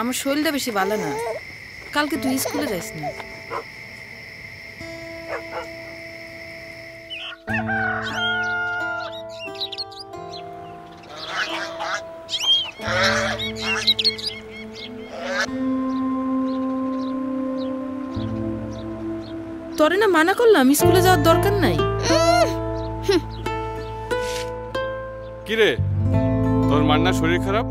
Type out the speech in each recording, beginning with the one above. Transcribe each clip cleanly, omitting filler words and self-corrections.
আমার শরীরটা বেশি ভালো না, কালকে তুই স্কুলে যাইস না। তোরে না মানা করলাম স্কুলে যাওয়ার দরকার নাই। কিরে তোর মার না শরীর খারাপ?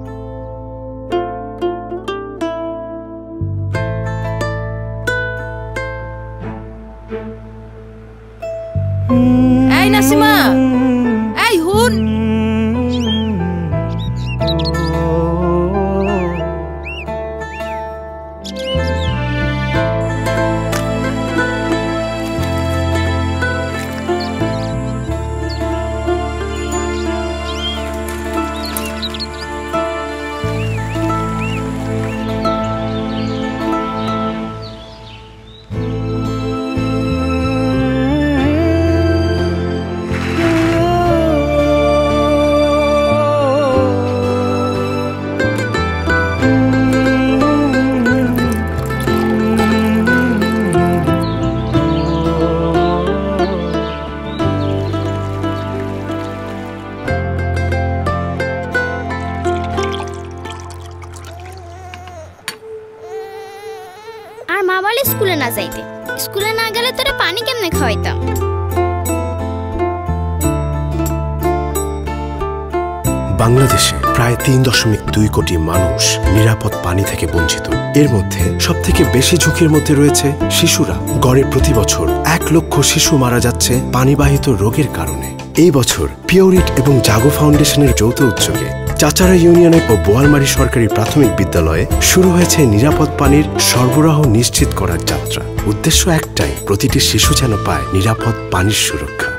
এই নাসিমা, এই হুন, স্কুলে না যাইতে, স্কুলে না গেলে তোরা পানি কেমনে খাওয়াইতাম? বাংলাদেশে প্রায় ৩.২ কোটি মানুষ নিরাপদ পানি থেকে বঞ্চিত। এর মধ্যে সবথেকে বেশি ঝুঁকির মধ্যে রয়েছে শিশুরা। গড়ে প্রতি বছর ১ লক্ষ শিশু মারা যাচ্ছে পানিবাহিত রোগের কারণে। এই বছর পিওরিট এবং জাগো ফাউন্ডেশনের যৌথ উদ্যোগে চাচারা ইউনিয়নে ও বোয়ালমারী সরকারি প্রাথমিক বিদ্যালয়ে শুরু হয়েছে নিরাপদ পানির সরবরাহ নিশ্চিত করার যাত্রা। উদ্দেশ্য একটাই, প্রতিটি শিশু যেন পায় নিরাপদ পানির সুরক্ষা।